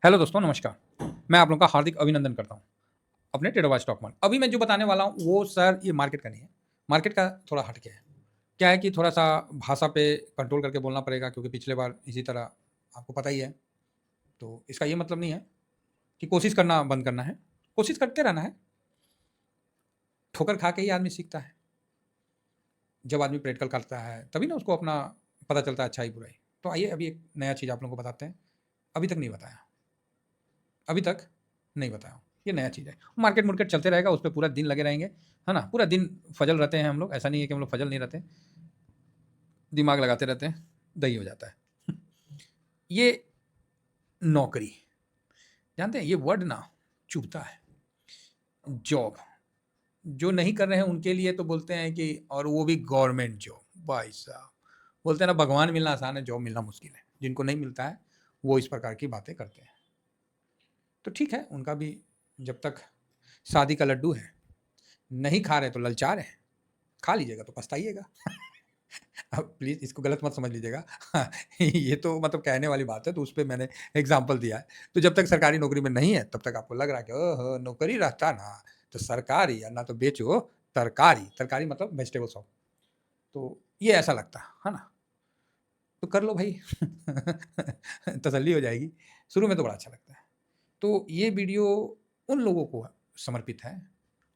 Hello दोस्तों, नमस्कार। मैं आप लोगों का हार्दिक अभिनंदन करता हूँ अपने ट्रेडरबाज स्टॉक मार्केट। अभी मैं जो बताने वाला हूँ वो सर ये मार्केट का नहीं है, मार्केट का थोड़ा हट के है। क्या है कि थोड़ा-सा भाषा पे कंट्रोल करके बोलना पड़ेगा क्योंकि पिछले बार इसी तरह आपको पता ही है। तो इसका ये मतलब नहीं है कि कोशिश करना बंद करना है, कोशिश करते रहना है। ठोकर खा के ही आदमी सीखता है। जब आदमी प्रैक्टिकल करता है तभी ना उसको अपना पता चलता है अच्छाई-बुराई। तो आइए अभी एक नया चीज़ आप लोगों को बताते हैं। अभी तक नहीं बताया। अभी तक नहीं बताया हूँ। ये नया चीज़ है। मार्केट-मुर्केट चलते रहेगा, उस पे पूरा दिन लगे रहेंगे, है ना? पूरा दिन फजल रहते हैं हम लोग, ऐसा नहीं है कि हम लोग फजल नहीं रहते। दिमाग लगाते रहते हैं, दही हो जाता है। ये नौकरी, जानते हैं ये वर्ड ना चुभता है। जॉब, जो नहीं कर रहे हैं उनके लिए तो बोलते हैं कि और वो भी गवर्नमेंट जॉब, भाई साहब। बोलते हैं ना भगवान मिलना आसान है, जॉब मिलना मुश्किल है। जिनको नहीं मिलता है, वो इस प्रकार की बातें करते हैं। तो ठीक है, उनका भी जब तक शादी का लड्डू है, नहीं खा रहे तो ललचा रहे हैं। खा लीजिएगा तो पछताइएगा। अब प्लीज़ इसको गलत मत समझ लीजिएगा। हाँ, ये तो मतलब कहने वाली बात है, तो उसपे मैंने एग्ज़ाम्पल दिया है। तो जब तक सरकारी नौकरी में नहीं है, तब तक आपको लग रहा है कि ओहो! नौकरी रहता ना, तो सरकारी या ना तो बेचो तरकारी, तरकारी मतलब वेजिटेबल शॉप। तो ये ऐसा लगता है ना? तो कर लो भाई। तसल्ली हो जाएगी। शुरू में तो बड़ा अच्छा लगता है। तो ये वीडियो उन लोगों को समर्पित है,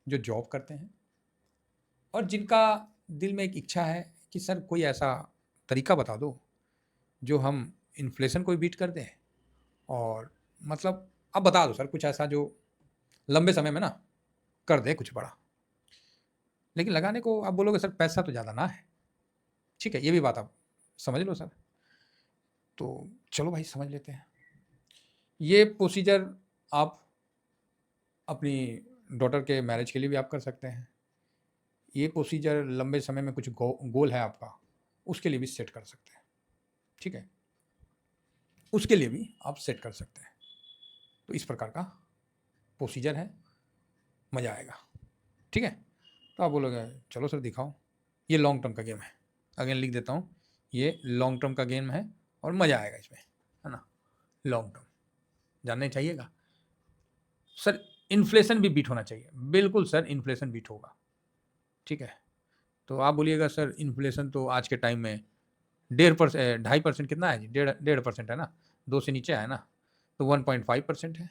जो जॉब करते हैं और जिनका दिल में एक इच्छा है कि सर कोई ऐसा तरीका बता दो, जो हम इन्फ्लेशन को भी बीट कर दें और मतलब आप बता दो सर कुछ ऐसा जो लंबे समय में ना कर दे कुछ बड़ा। लेकिन लगाने को आप बोलोगे सर पैसा तो ज़्यादा ना है। ठीक है, ये भी बात आप समझ लो सर। तो चलो भाई समझ लेते हैं। ये प्रोसीजर आप अपनी डॉटर के मैरिज के लिए भी आप कर सकते हैं। ये प्रोसीजर लंबे समय में कुछ गोल है आपका, उसके लिए भी सेट कर सकते हैं। ठीक है? उसके लिए भी आप सेट कर सकते हैं। तो इस प्रकार का प्रोसीजर है, मज़ा आएगा। ठीक है? तो आप बोलोगे चलो सर दिखाओ। ये लॉन्ग टर्म का गेम है। अगेन लिख देता हूँ, ये लॉन्ग टर्म का गेम है और मज़ा आएगा इसमें, है ना? लॉन्ग टर्म, जानना चाहिएगा? सर इन्फ्लेशन भी बीट होना चाहिए। बिल्कुल सर इन्फ्लेशन बीट होगा। ठीक है? तो आप बोलिएगा सर इन्फ्लेशन तो आज के टाइम में 2.5% कितना है जी? डेढ़ डेढ़ परसेंट है ना? 2 से नीचे है ना? तो 1.5% है।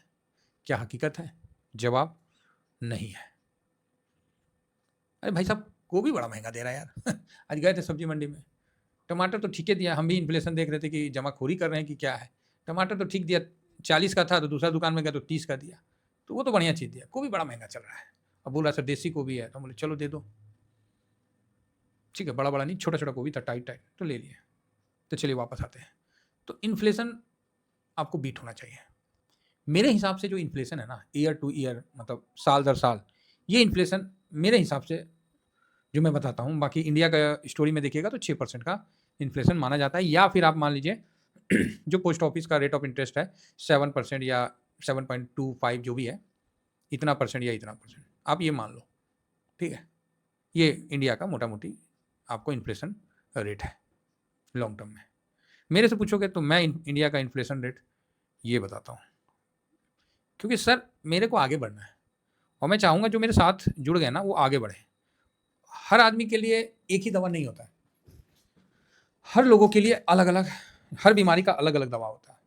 क्या हकीकत है? जवाब नहीं है। अरे भाई साहब गोभी बड़ा महँगा दे रहा है यार। आज गए थे सब्जी मंडी में, टमाटर तो ठीक ही दिया, हम भी इन्फ्लेशन देख रहे थे कि जमाखोरी कर रहे हैं कि क्या है। टमाटर तो ठीक दिया, 40 का था तो दूसरा दुकान में गया तो 30 का दिया। तो वो तो बढ़िया चीज़ दिया, गोभी बड़ा महँगा चल रहा है। अब बोल रहा है सर देसी गोभी है, तो हम बोले चलो दे दो। ठीक है, बड़ा-बड़ा नहीं छोटा-छोटा गोभी था टाइट-टाइट, तो ले लिए। तो चलिए वापस आते हैं। तो इन्फ्लेशन आपको बीट होना चाहिए। मेरे हिसाब से जो इन्फ्लेशन है ना ईयर टू ईयर मतलब साल दर साल, ये इन्फ्लेशन मेरे हिसाब से जो मैं बताता हूँ, बाकी इंडिया का स्टोरी में देखिएगा तो 6% का इन्फ्लेशन माना जाता है या फिर आप मान लीजिए जो पोस्ट ऑफिस का रेट ऑफ इंटरेस्ट है 7% या 7.25 जो भी है, इतना परसेंट या इतना परसेंट, आप ये मान लो। ठीक है? ये इंडिया का मोटा-मोटी आपको इन्फ्लेशन रेट है लॉन्ग टर्म में। मेरे से पूछोगे तो मैं इंडिया का इन्फ्लेशन रेट ये बताता हूँ। क्योंकि सर मेरे को आगे बढ़ना है और मैं चाहूँगा जो मेरे साथ जुड़ गए ना वो आगे बढ़ें। हर आदमी के लिए एक ही दवा नहीं होता है। हर लोगों के लिए अलग-अलग हर बीमारी का अलग-अलग दवा होता है।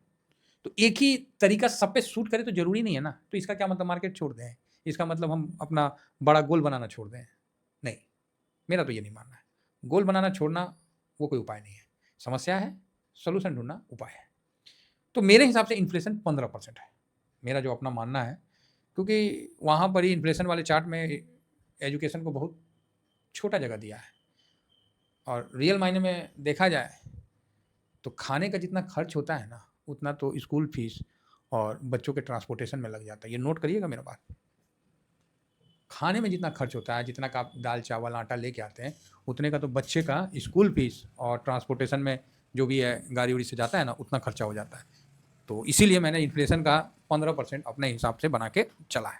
तो एक ही तरीका सब पे सूट करे तो ज़रूरी नहीं है ना। तो इसका क्या मतलब मार्केट छोड़ दें? इसका मतलब हम अपना बड़ा गोल बनाना छोड़ दें? नहीं, मेरा तो ये नहीं मानना है। गोल बनाना छोड़ना वो कोई उपाय नहीं है। समस्या है, सॉल्यूशन ढूँढना उपाय है। तो मेरे हिसाब से इन्फ्लेशन 15% है। मेरा जो अपना मानना है, क्योंकि वहाँ पर ही इन्फ्लेशन वाले चार्ट में एजुकेशन को बहुत छोटा जगह दिया है और रियल मायने में देखा जाए तो खाने का जितना खर्च होता है ना, उतना तो स्कूल फीस और बच्चों के ट्रांसपोर्टेशन में लग जाता है। ये नोट करिएगा मेरा बात। खाने में जितना खर्च होता है, जितना का आप दाल, चावल, आटा लेके आते हैं, उतने का तो बच्चे का स्कूल फीस और ट्रांसपोर्टेशन में जो भी है गाड़ी-वाड़ी से जाता है ना, उतना खर्चा हो जाता है। तो इसीलिए मैंने इन्फ्लेशन का 15% अपने हिसाब से बना के चला है।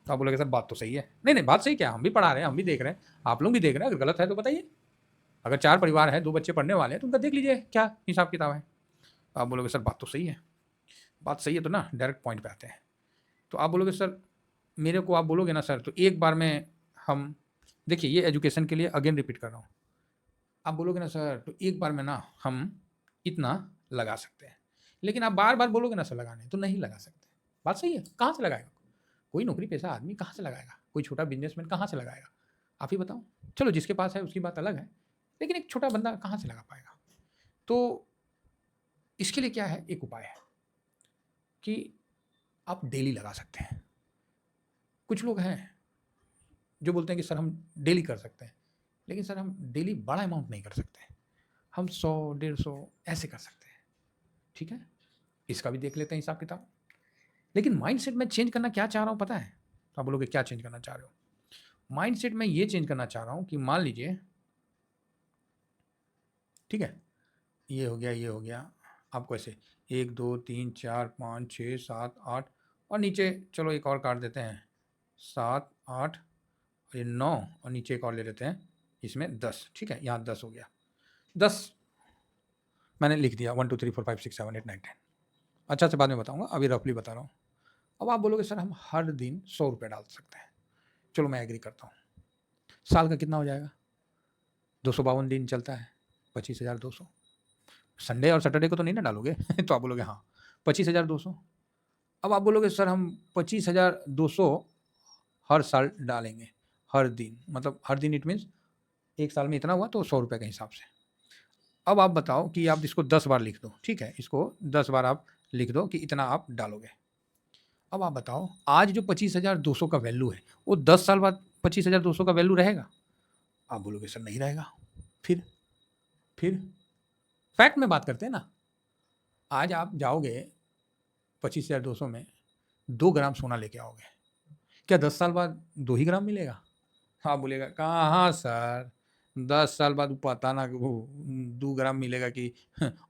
तो आप बोलोगे सर बात तो सही है। नहीं, नहीं बात सही क्या है, हम भी पढ़ा रहे हैं, हम भी देख रहे हैं, आप लोग भी देख रहे हैं, अगर गलत है तो बताइए। अगर 4 परिवार है, 2 बच्चे पढ़ने वाले हैं, तो उनका देख लीजिए क्या हिसाब-किताब है। आप बोलोगे सर बात तो सही है। बात सही है तो ना, डायरेक्ट पॉइंट पे आते हैं। तो आप बोलोगे सर, मेरे को आप बोलोगे ना सर, तो एक बार में हम, देखिए ये एजुकेशन के लिए अगेन रिपीट कर रहा हूँ, आप बोलोगे ना सर तो एक बार में ना हम इतना लगा सकते हैं, लेकिन आप बार बार बोलोगे ना सर लगाने, तो नहीं लगा सकते। बात सही है, कहाँ से लगाएगा? कोई नौकरी पेशा आदमी कहाँ से लगाएगा? कोई छोटा बिजनेसमैन कहाँ से लगाएगा? आप ही बताओ। चलो जिसके पास है उसकी बात अलग है, लेकिन एक छोटा बंदा कहाँ से लगा पाएगा? तो इसके लिए क्या है, एक उपाय है कि आप डेली लगा सकते हैं। कुछ लोग हैं जो बोलते हैं कि सर हम डेली कर सकते हैं, लेकिन सर हम डेली बड़ा अमाउंट नहीं कर सकते, हम 100 150 ऐसे कर सकते हैं। ठीक है, इसका भी देख लेते हैं हिसाब किताब। लेकिन माइंडसेट में चेंज करना क्या चाह रहा हूँ पता है? तो आप बोलोगे क्या चेंज करना चाह रहे हो? माइंडसेट में ये चेंज करना चाह रहा हूँ कि मान लीजिए, ठीक है, ये हो गया, ये हो गया, आपको ऐसे 1 2 3 4 5 6 7 8 और नीचे चलो एक और काट देते हैं, 7 8 ये 9 और नीचे एक और ले लेते हैं, इसमें 10। ठीक है, यहाँ 10 हो गया, 10 मैंने लिख दिया, 1 2 3 4 5 6 7 8 9 10। अच्छा से बाद में बताऊंगा, अभी रफली बता रहा हूँ। अब आप बोलोगे सर हम हर दिन 100 रुपये डाल सकते हैं, चलो मैं एग्री करता हूँ। साल का कितना हो जाएगा? 252 दिन चलता है, 25,200। संडे और सैटरडे को तो नहीं ना डालोगे तो आप बोलोगे हाँ 25,200। अब आप बोलोगे सर हम 25,200 हर साल डालेंगे, हर दिन, मतलब हर दिन इट मीन्स एक साल में इतना हुआ तो 100 रुपये के हिसाब से। अब आप बताओ कि आप इसको 10 बार लिख दो, ठीक है, इसको 10 बार आप लिख दो कि इतना आप डालोगे। अब आप बताओ आज जो 25,200 का वैल्यू है वो 10 साल बाद 25,200 का वैल्यू रहेगा? आप बोलोगे सर नहीं रहेगा। फिर फैक्ट में बात करते हैं ना, आज आप जाओगे 25,200 में 2 ग्राम सोना लेके आओगे, क्या 10 साल बाद 2 ही ग्राम मिलेगा? आप बोलेगा कहाँ सर, 10 साल बाद पता ना वो 2 ग्राम मिलेगा कि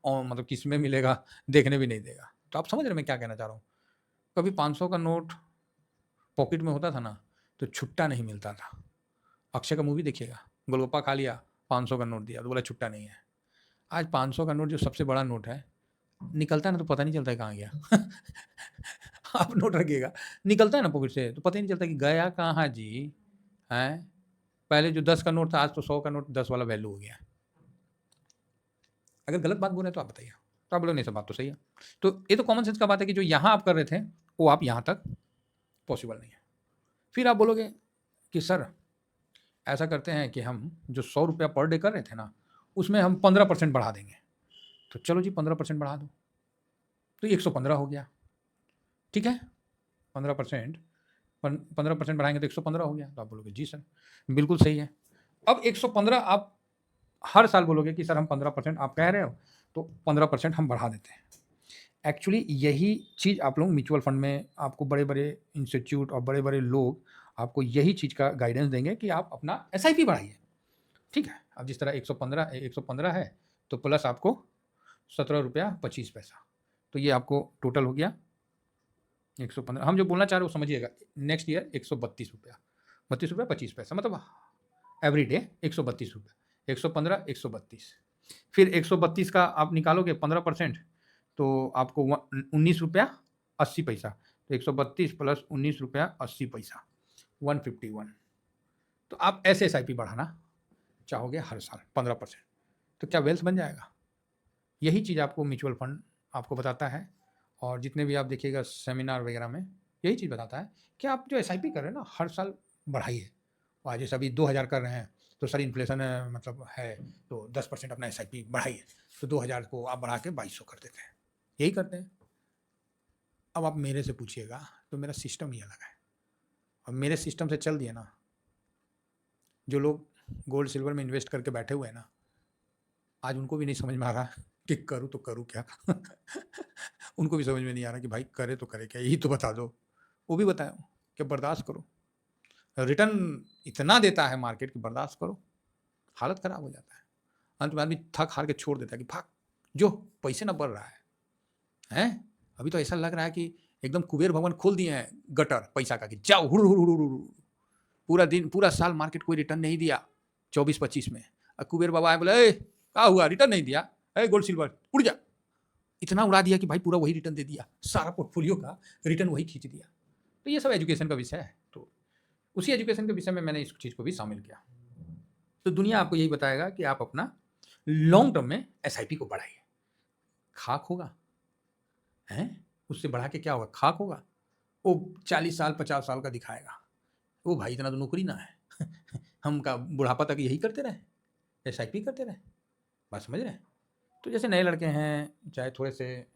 और मतलब किस में मिलेगा, देखने भी नहीं देगा। तो आप समझ रहे हैं मैं क्या कहना चाह रहा हूँ? कभी 500 का नोट पॉकेट में होता था ना, तो छुट्टा नहीं मिलता था। अक्षय का मूवी देखिएगा, गोलगप्पा खा लिया, 500 का नोट दिया तो बोला छुट्टा नहीं है। आज 500 का नोट जो सबसे बड़ा नोट है, निकलता है ना तो पता नहीं चलता है कहाँ गया आप नोट रखिएगा, निकलता है ना पॉकेट से तो पता ही नहीं चलता कि गया कहाँ जी। हैं, पहले जो 10 का नोट था आज तो 100 का नोट 10 वाला वैल्यू हो गया। अगर गलत बात बोल रहे हैं तो आप बताइए। तो आप बोलो नहीं सब बात तो सही है। तो ये तो कॉमन सेंस का बात है कि जो यहाँ आप कर रहे थे वो आप यहाँ तक पॉसिबल नहीं है। फिर आप बोलोगे कि सर ऐसा करते हैं कि हम जो 100 रुपया पर डे कर रहे थे ना, उसमें हम 15% बढ़ा देंगे। तो चलो जी 15% बढ़ा दो, तो 115 हो गया। ठीक है, 15% 15% बढ़ाएंगे तो 115 हो गया। तो आप बोलोगे जी सर बिल्कुल सही है। अब 115 आप हर साल बोलोगे कि सर हम 15% आप कह रहे हो, तो 15% हम बढ़ा देते हैं। एक्चुअली यही चीज़ आप लोग म्यूचुअल फंड में, आपको बड़े बड़े इंस्टीट्यूट और बड़े बड़े लोग आपको यही चीज़ का गाइडेंस देंगे कि आप अपना SIP बढ़ाइए। ठीक है, अब जिस तरह 115 है तो प्लस आपको 17 रुपया 25 पैसा, तो ये आपको टोटल हो गया 115। हम जो बोलना चाह रहे हो समझिएगा, नेक्स्ट ईयर 132 रुपया, 32 रुपया 25 पैसा, मतलब एवरी डे 132 रुपया, 115 132। फिर 132 का आप निकालोगे 15%, तो आपको 19 रुपया 80 पैसा। तो 132 प्लस 19 रुपया 80 पैसा, 151। तो आप ऐसे SIP बढ़ाना चाहोगे हर साल 15%, तो क्या वेल्थ बन जाएगा? यही चीज़ आपको म्यूचुअल फंड आपको बताता है, और जितने भी आप देखिएगा सेमिनार वगैरह में यही चीज़ बताता है कि आप जो SIP कर रहे हैं ना हर साल बढ़ाइए। और जैसे अभी 2000 कर रहे हैं तो सर इन्फ्लेशन मतलब है तो 10% अपना SIP बढ़ाइए, तो 2000 को आप बढ़ा के 2200 कर देते हैं, यही करते हैं। अब आप मेरे से पूछिएगा तो मेरा सिस्टम ही अलग है, और मेरे सिस्टम से चल दिए ना, जो लोग गोल्ड सिल्वर में इन्वेस्ट करके बैठे हुए हैं ना, आज उनको भी नहीं समझ में आ रहा कि करूँ तो करूँ क्या उनको भी समझ में नहीं आ रहा कि भाई करे तो करे क्या, यही तो बता दो। वो भी बताओ कि बर्दाश्त करो, रिटर्न इतना देता है मार्केट कि बर्दाश्त करो, हालत ख़राब हो जाता है। अंत में आदमी थक हार के छोड़ देता है कि भाग जो पैसे ना बढ़ रहा है। अभी तो ऐसा लग रहा है कि एकदम कुबेर भवन खोल दिए हैं गटर पैसा का, कि जाओ हुड़ हुड़ हुड़ हुड़, पूरा दिन पूरा साल मार्केट कोई रिटर्न नहीं दिया 24-25 में, और कुबेर बाबा आए बोले ए क्या हुआ रिटर्न नहीं दिया, ए गोल्ड सिल्वर उड़ जा, इतना उड़ा दिया कि भाई पूरा वही रिटर्न दे दिया, सारा पोर्टफोलियो का रिटर्न वही खींच दिया। तो ये सब एजुकेशन का विषय है। तो उसी एजुकेशन के विषय में मैंने इस चीज़ को भी शामिल किया। तो दुनिया आपको यही बताएगा कि आप अपना लॉन्ग टर्म में एसआईपी को बढ़ाइए। खाक होगा, हैं? उससे बढ़ा के क्या होगा? खाक होगा। वो 40 साल 50 साल का दिखाएगा। ओ भाई इतना तो नौकरी ना है। हम का बुढ़ापा तक यही करते रहे, एसआईपी करते रहे। बात समझ रहे हैं? तो जैसे नए लड़के हैं, चाहे थोड़े से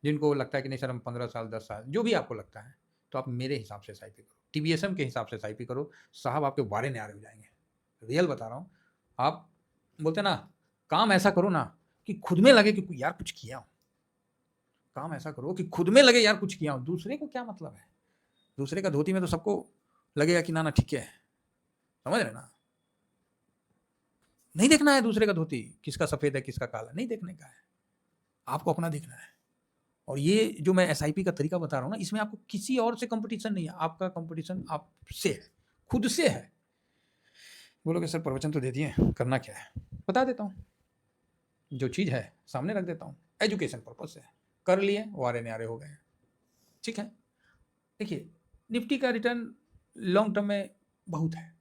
जिनको लगता है कि नहीं सर हम 15 साल 10 साल, जो भी आपको लगता है, तो आप मेरे हिसाब से एसआईपी करो, टीबीएसएम के हिसाब से एसआईपी करो। साहब आपके वारे न्यारे हो जाएंगे। रियल बता रहा हूँ। आप बोलते ना, काम ऐसा करो ना कि खुद में लगे कि यार कुछ किया हूँ। काम ऐसा करो कि खुद में लगे यार कुछ किया हूँ। दूसरे को क्या मतलब है? दूसरे का धोती में तो सबको लगेगा कि ना ना ठीक है, समझ रहे ना? नहीं देखना है दूसरे का धोती किसका सफेद है किसका काला, नहीं देखने का है, आपको अपना देखना है। और ये जो मैं एसआईपी का तरीका बता रहा हूँ ना, इसमें आपको किसी और से कंपटीशन नहीं है, आपका कंपटीशन आपसे है, खुद से है। बोलोगे सर प्रवचन तो दे दिए, करना क्या है? बता देता हूँ, जो चीज़ है सामने रख देता हूँ, एजुकेशन पर्पज से कर लिए, वारे न्यारे हो गए। ठीक है, देखिए निफ्टी का रिटर्न लॉन्ग टर्म में बहुत है।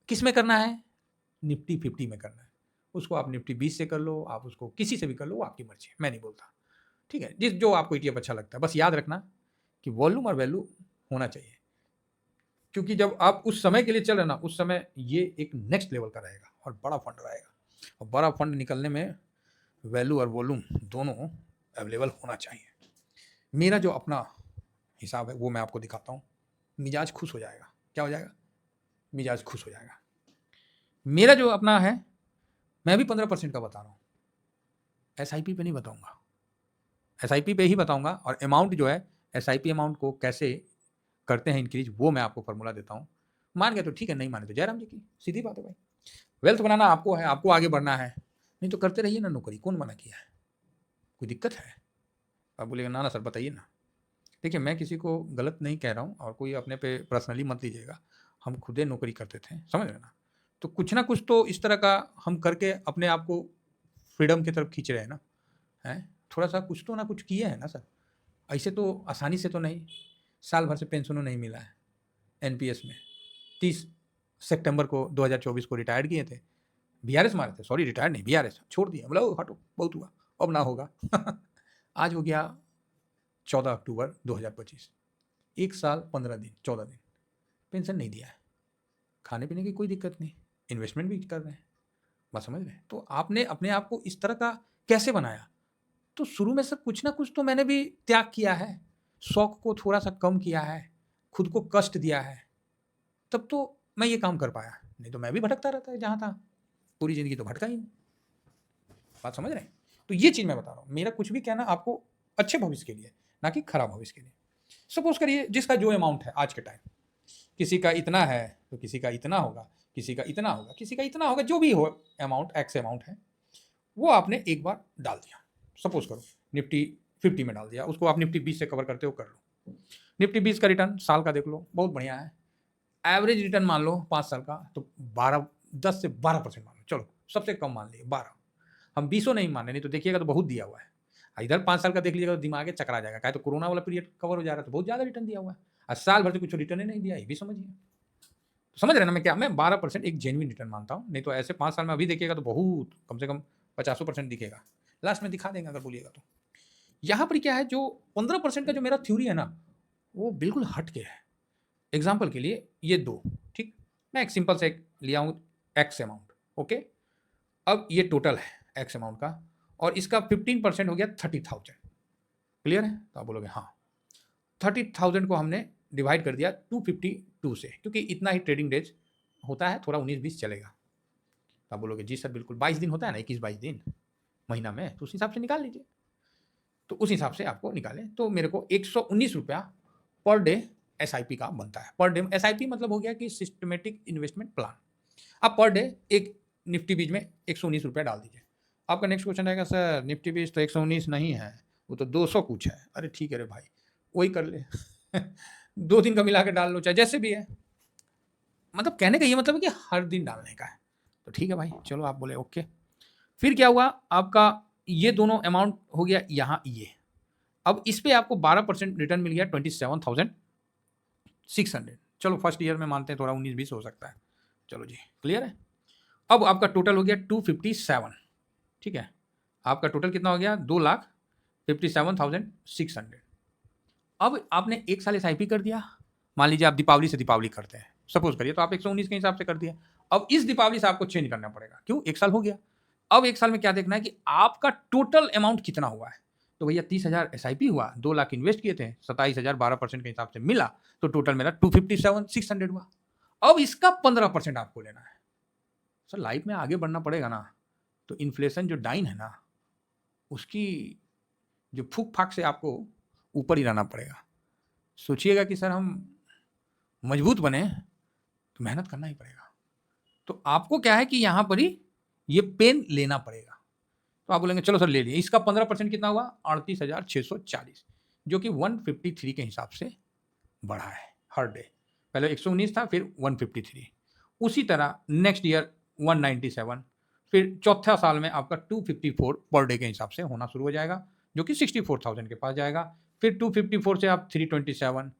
किस में करना है? निफ्टी 50 में करना है। उसको आप निफ्टी 20 से कर लो, आप उसको किसी से भी कर लो, वो आपकी मर्जी है, मैं नहीं बोलता। ठीक है, जिस जो आपको ईटीएफ अच्छा लगता है, बस याद रखना कि वॉल्यूम और वैल्यू होना चाहिए। क्योंकि जब आप उस समय के लिए चल रहे ना, उस समय ये एक नेक्स्ट लेवल का रहेगा और बड़ा फंड रहेगा। और बड़ा फंड निकलने में वैल्यू और वॉल्यूम दोनों अवेलेबल होना चाहिए। मेरा जो अपना हिसाब है वो मैं आपको दिखाता हूँ, मिजाज खुश हो जाएगा। क्या हो जाएगा? मिजाज खुश हो जाएगा। मेरा जो अपना है, मैं भी 15% का बता रहा हूँ, एसआईपी पे नहीं बताऊंगा, एसआईपी पे ही बताऊंगा। और अमाउंट जो है, एसआईपी अमाउंट को कैसे करते हैं इंक्रीज, वो मैं आपको फॉर्मूला देता हूँ। मान गए तो ठीक है, नहीं माने तो जयराम जी की, सीधी बात है भाई। वेल्थ बनाना आपको है, आपको आगे बढ़ना है, नहीं तो करते रहिए ना नौकरी, कौन मना किया है? कोई दिक्कत है? आप बोलेगा ना ना सर बताइए ना। देखिए मैं किसी को गलत नहीं कह रहा हूँ, और कोई अपने पे पर्सनली मत लीजिएगा, हम खुदे नौकरी करते थे, समझ रहे ना? तो कुछ ना कुछ तो इस तरह का हम करके अपने आप को फ्रीडम की तरफ खींच रहे हैं ना, हैं? थोड़ा सा कुछ तो ना कुछ किए हैं ना सर। ऐसे तो आसानी से तो नहीं, साल भर से पेंशनों नहीं मिला है। एनपीएस में 30 सितंबर को 2024 को रिटायर्ड किए थे, बीआरएस मारे थे, सॉरी रिटायर्ड नहीं, बीआरएस छोड़ दिया, बोला हटो बहुत हुआ, अब ना होगा। आज हो गया 14 अक्टूबर 2025, 1 साल 15 दिन 14 दिन पेंशन नहीं दिया है। खाने पीने की कोई दिक्कत नहीं, इन्वेस्टमेंट भी कर रहे हैं, बात समझ रहे हैं? तो आपने अपने आप को इस तरह का कैसे बनाया? तो शुरू में सर कुछ ना कुछ तो मैंने भी त्याग किया है, शौक को थोड़ा सा कम किया है, खुद को कष्ट दिया है, तब तो मैं ये काम कर पाया, नहीं तो मैं भी भटकता रहता है जहाँ था, पूरी ज़िंदगी तो भटका ही नहीं। बात समझ रहे हैं? तो ये चीज़ मैं बता रहा हूँ, मेरा कुछ भी कहना आपको अच्छे भविष्य के लिए, ना कि खराब भविष्य के लिए। सपोज करिए जिसका जो अमाउंट है आज के टाइम, किसी का इतना है तो किसी का इतना होगा, किसी का इतना होगा, किसी का इतना होगा, जो भी हो अमाउंट, एक्स अमाउंट है, वो आपने एक बार डाल दिया। सपोज करो निफ्टी 50 में डाल दिया, उसको आप निफ्टी 20 से कवर करते हो, कर लो। निफ्टी 20 का रिटर्न साल का देख लो, बहुत बढ़िया है। एवरेज रिटर्न मान लो 5 साल का, तो 10 से 12% मान लो, चलो सबसे कम मान लिए 12। हम 20 नहीं मान रहे, नहीं तो देखिएगा तो बहुत दिया हुआ है। इधर 5 साल का देख लीजिएगा तो दिमाग चकरा जाएगा, क्या तो कोरोना वाला पीरियड कवर हो जा रहा है, तो बहुत ज़्यादा रिटर्न दिया हुआ है, और साल भर से कुछ रिटर्न ही नहीं दिया, ये भी समझिए। तो समझ रहे ना मैं क्या, मैं 12% एक जेन्युइन रिटर्न मानता हूँ, नहीं तो ऐसे 5 साल में अभी देखिएगा तो बहुत कम से कम 50% दिखेगा, लास्ट में दिखा देंगे अगर बोलिएगा तो। यहाँ पर क्या है, जो 15% का जो मेरा थ्योरी है ना, वो बिल्कुल हट के है। एग्जाम्पल के लिए ये दो, ठीक, मैं एक सिंपल से एक लिया हूँ एक्स अमाउंट, ओके। अब ये टोटल है एक्स अमाउंट का, और इसका 15% हो गया 30,000, क्लियर है? तो आप बोलोगे हाँ, 30,000 को हमने डिवाइड कर दिया 252 से, क्योंकि इतना ही ट्रेडिंग डेज होता है, थोड़ा 19-20 चलेगा। तो आप बोलोगे जी सर बिल्कुल 22 दिन होता है ना, 21-22 दिन महीना में, तो उस हिसाब से निकाल लीजिए। तो उस हिसाब से आपको निकालें, तो मेरे को 119 रुपया पर डे एसआईपी का बनता है। पर डे एसआईपी मतलब हो गया कि सिस्टमेटिक इन्वेस्टमेंट प्लान। आप पर डे एक निफ्टी बीज में 119 रुपया डाल दीजिए। आपका नेक्स्ट क्वेश्चन रहेगा सर निफ्टी बीज तो 119 नहीं है, वो तो 200 कुछ है। अरे ठीक है रे भाई, वही कर ले। 2 दिन का मिला के डाल लो, चाहे जैसे भी है। मतलब कहने का ये मतलब है कि हर दिन डालने का है। तो ठीक है भाई, चलो आप बोले ओके। फिर क्या हुआ आपका, ये दोनों अमाउंट हो गया यहाँ ये। अब इस पे आपको 12% रिटर्न मिल गया 27,600। चलो फर्स्ट ईयर में मानते हैं थोड़ा 19-20 हो सकता है। चलो जी क्लियर है। अब आपका टोटल हो गया 257। ठीक है, आपका टोटल कितना हो गया 2,57,600। अब आपने एक साल एसआईपी कर दिया। मान लीजिए आप दीपावली से दीपावली करते हैं, सपोज करिए, तो आप 119 के हिसाब से कर दिया। अब इस दीपावली से आपको चेंज करना पड़ेगा, क्यों, एक साल हो गया। अब एक साल में क्या देखना है कि आपका टोटल अमाउंट कितना हुआ है। तो भैया 30,000 एसआईपी हुआ, 2 लाख इन्वेस्ट किए थे, 27,000 12% के हिसाब से मिला, तो टोटल मेरा 257,600 हुआ। अब इसका 15% आपको लेना है। सर लाइफ में आगे बढ़ना पड़ेगा ना, तो इन्फ्लेशन जो डाइन है ना, उसकी जो फूक फाक से आपको ऊपर ही रहना पड़ेगा। सोचिएगा कि सर हम मजबूत बने, तो मेहनत करना ही पड़ेगा। तो आपको क्या है कि यहाँ पर ही ये पेन लेना पड़ेगा। तो आप बोलेंगे चलो सर ले लिए, इसका 15% कितना हुआ 38,640, जो कि 153 के हिसाब से बढ़ा है हर डे। पहले 119 था, फिर 153। उसी तरह नेक्स्ट ईयर 197, फिर चौथा साल में आपका 254 पर डे के हिसाब से होना शुरू हो जाएगा, जो कि 64,000 के पास जाएगा। फिर 254 से आप 327,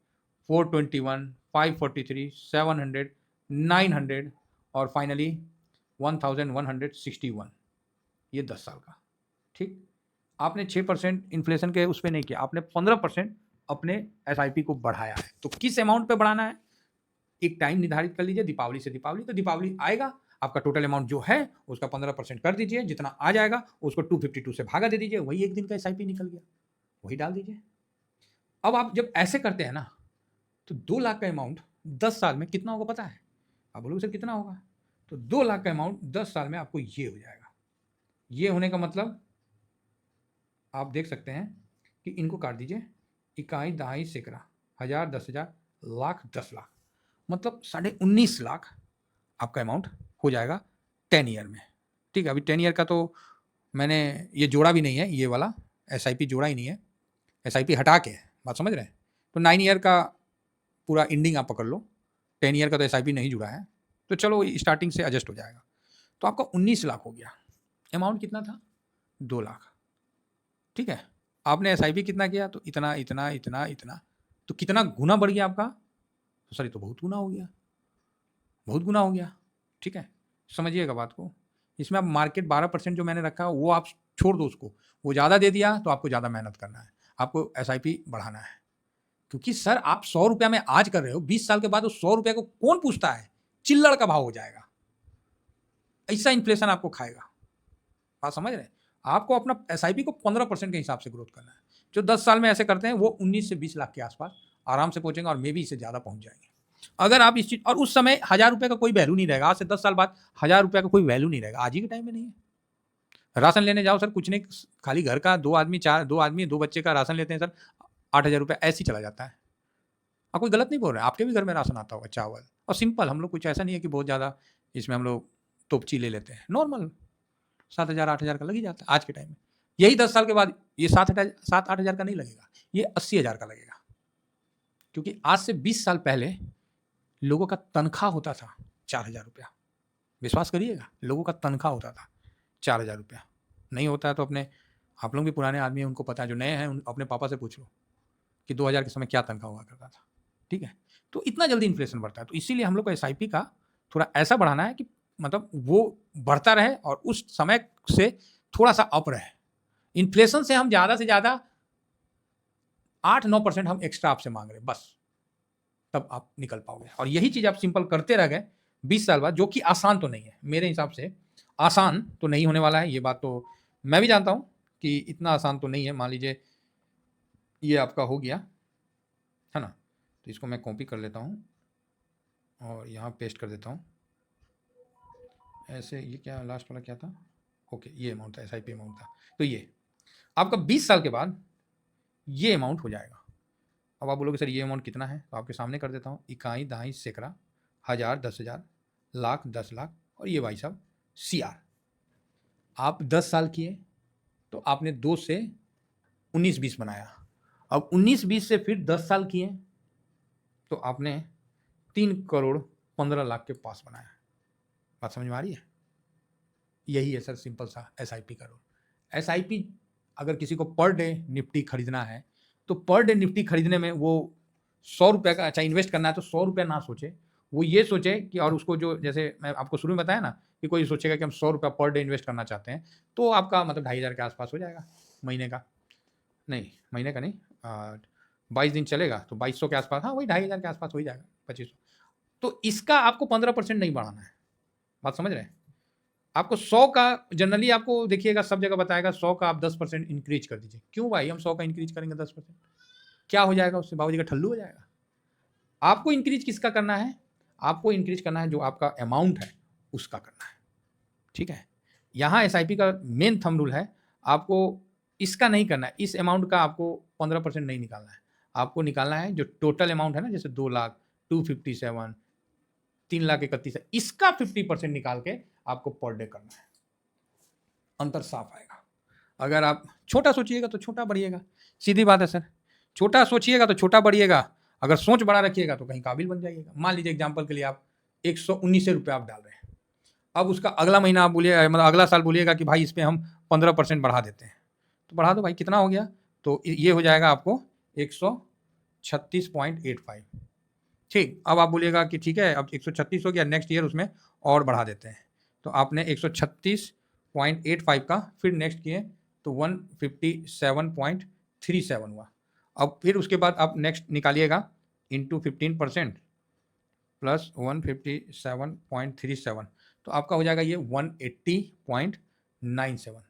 421, 543, 700, 900 और फाइनली 1161। ये 10 साल का। ठीक, आपने 6% इन्फ्लेशन के उस पर नहीं किया, आपने 15% अपने एसआईपी को बढ़ाया है। तो किस अमाउंट पे बढ़ाना है, एक टाइम निर्धारित कर लीजिए, दीपावली से दीपावली, तो दीपावली आएगा, आपका टोटल अमाउंट जो है उसका 15% कर दीजिए, जितना आ जाएगा उसको 252 से भागा दे दीजिए, वही एक दिन का एसआईपी निकल गया, वही डाल दीजिए। अब आप जब ऐसे करते हैं ना, तो 2 लाख का अमाउंट 10 साल में कितना होगा पता है? आप बोलोगे सर कितना होगा? तो 2 लाख का अमाउंट 10 साल में आपको ये हो जाएगा। ये होने का मतलब आप देख सकते हैं कि इनको काट दीजिए, इकाई दहाई सैकड़ा, हजार, 10,000, लाख, 10 लाख, मतलब 19.5 लाख आपका अमाउंट हो जाएगा 10 ईयर में। ठीक है, अभी 10 ईयर का तो मैंने ये जोड़ा भी नहीं है, ये वाला एसआईपी जोड़ा ही नहीं है, एसआईपी हटा के, बात समझ रहे हैं? तो 9 ईयर का पूरा एंडिंग आप पकड़ लो, 10 ईयर का तो एसआईपी नहीं जुड़ा है, तो चलो स्टार्टिंग से एडजस्ट हो जाएगा। तो आपका 19 लाख हो गया। अमाउंट कितना था 2 लाख। ठीक है, आपने एसआईपी कितना किया, तो इतना इतना इतना इतना, तो कितना गुना बढ़ गया आपका? तो सर ये तो बहुत गुना हो गया, बहुत गुना हो गया। ठीक है, समझिएगा बात को। इसमें आप मार्केट 12% जो मैंने रखा वो आप छोड़ दो उसको, वो ज़्यादा दे दिया तो आपको ज़्यादा मेहनत करना है, आपको एसआईपी बढ़ाना है। क्योंकि सर आप 100 रुपया में आज कर रहे हो, 20 साल के बाद उस 100 रुपये को कौन पूछता है, चिल्लड़ का भाव हो जाएगा, ऐसा इन्फ्लेशन आपको खाएगा। बात समझ रहे हैं? आपको अपना एसआईपी को 15% के हिसाब से ग्रोथ करना है। जो 10 साल में ऐसे करते हैं वो 19 से 20 लाख के आसपास आराम से पहुंचेंगे, और मे भी इससे ज़्यादा पहुंच जाएंगे अगर आप इस चीज। और उस समय 1,000 रुपये का कोई वैल्यू नहीं रहेगा, आज से 10 साल बाद 1,000 रुपये का कोई वैल्यू नहीं रहेगा, आज ही के टाइम में नहीं है। राशन लेने जाओ सर, कुछ नहीं, खाली घर का 2 आदमी 2 बच्चे का राशन लेते हैं सर, 8,000 रुपये ऐसे ही चला जाता है। आप कोई गलत नहीं बोल रहे हैं, आपके भी घर में राशन आता होगा, चावल, और सिंपल, हम लोग कुछ ऐसा नहीं है कि बहुत ज़्यादा इसमें हम लोग तोपची ले लेते हैं, नॉर्मल 7,000 8,000 का लग ही जाता है आज के टाइम में। यही 10 साल के बाद ये 7-8 हज़ार का नहीं लगेगा, ये 80,000 का लगेगा। क्योंकि आज से 20 साल पहले लोगों का तनख्वाह होता था 4,000 रुपया। विश्वास करिएगा, लोगों का तनख्वाह होता था 4,000 रुपया। नहीं होता है तो अपने, आप लोग भी पुराने आदमी हैं, उनको पता है, जो नए हैं अपने पापा से पूछ लो कि 2000 के समय क्या तनख्वाह हुआ करता था। ठीक है, तो इतना जल्दी इन्फ्लेशन बढ़ता है, तो इसीलिए हम लोग को एसआईपी का थोड़ा ऐसा बढ़ाना है कि मतलब वो बढ़ता रहे और उस समय से थोड़ा सा अप रहे। इन्फ्लेशन से हम ज़्यादा से ज़्यादा 8-9% हम एक्स्ट्रा आपसे मांग रहे हैं, बस, तब आप निकल पाओगे। और यही चीज़ आप सिंपल करते रह गए 20 साल बाद, जो कि आसान तो नहीं है मेरे हिसाब से, आसान तो नहीं होने वाला है, ये बात तो मैं भी जानता हूँ कि इतना आसान तो नहीं है। मान लीजिए ये आपका हो गया है ना, तो इसको मैं कॉपी कर लेता हूँ और यहाँ पेस्ट कर देता हूँ ऐसे। ये क्या लास्ट वाला क्या था, ओके, ये अमाउंट था, एसआईपी अमाउंट था। तो ये आपका 20 साल के बाद ये अमाउंट हो जाएगा। अब आप बोलोगे सर ये अमाउंट कितना है, तो आपके सामने कर देता हूँ, इकाई दहाई सैकड़ा, हजार, 10,000, लाख, 10 लाख, और ये भाई साहब CR। आप 10 साल किए तो आपने 2 से 19-20 बनाया। अब 19-20 से फिर 10 साल किए तो आपने 3,15,00,000 के पास बनाया। बात समझ में आ रही है? यही है सर सिंपल सा एसआईपी का रूल। एसआईपी अगर किसी को पर डे निफ्टी खरीदना है, तो पर डे निफ्टी खरीदने में वो 100 रुपये का अच्छा इन्वेस्ट करना है तो 100 रुपये ना सोचे, वो ये सोचे कि और उसको जो जैसे मैं आपको शुरू में बताया ना कि कोई सोचेगा कि हम 100 रुपये पर डे इन्वेस्ट करना चाहते हैं, तो आपका मतलब 2,500 के आसपास हो जाएगा महीने का। नहीं, महीने का नहीं, 22 दिन चलेगा तो 2,200 के आसपास, हाँ वही 2,500 के आसपास हो ही जाएगा, 2,500। तो इसका आपको 15% नहीं बढ़ाना है, बात समझ रहे हैं? आपको 100 का जनरली आपको देखिएगा सब जगह बताएगा 100 का आप 10% इंक्रीज कर दीजिए। क्यों भाई हम 100 का इंक्रीज करेंगे 10%? क्या हो जाएगा उससे? बाबूजी का ठल्लू हो जाएगा। आपको इंक्रीज किसका करना है? आपको इंक्रीज करना है जो आपका अमाउंट है उसका करना है, ठीक है? यहाँ एसआईपी का मेन थंब रूल है, आपको इसका नहीं करना है, इस अमाउंट का आपको 15% नहीं निकालना है, आपको निकालना है जो टोटल अमाउंट है ना, जैसे 2 लाख, 257, 3,31,000, इसका 50% निकाल के आपको पर डे करना है। अंतर साफ आएगा। अगर आप छोटा सोचिएगा तो छोटा बढ़िएगा, सीधी बात है सर। छोटा सोचिएगा तो छोटा बढ़िएगा, अगर सोच बड़ा रखिएगा तो कहीं काबिल बन जाइएगा। मान लीजिए एग्जाम्पल के लिए आप 119 रुपये आप डाल रहे हैं, अब उसका अगला महीना आप बोलिए, मतलब अगला साल बोलिएगा कि भाई इस पर हम 15% बढ़ा देते हैं, तो बढ़ा दो भाई, कितना हो गया? तो ये हो जाएगा आपको 136.85। ठीक, अब आप बोलिएगा कि ठीक है अब 136 हो गया, नेक्स्ट ईयर उसमें और बढ़ा देते हैं, तो आपने 136.85 का फिर नेक्स्ट किए तो 157.37 हुआ। अब फिर उसके बाद आप नेक्स्ट निकालिएगा इंटू 15% प्लस 157.37, तो आपका हो जाएगा ये 180.97।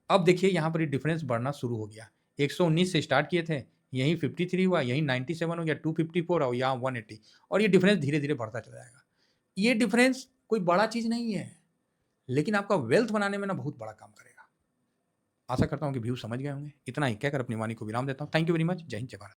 अब देखिए यहाँ पर डिफरेंस बढ़ना शुरू हो गया, 119 से स्टार्ट किए थे, यहीं 53 हुआ, यहीं 97 हो गया, 254 और यहाँ 180, और ये डिफरेंस धीरे धीरे बढ़ता चला जाएगा। ये डिफरेंस कोई बड़ा चीज़ नहीं है, लेकिन आपका वेल्थ बनाने में ना बहुत बड़ा काम करेगा। आशा करता हूँ कि व्यू समझ गए होंगे। इतना ही कहकर अपनी वाणी को विराम देता हूँ। Thank you very much. जय हिंद, जय भारत।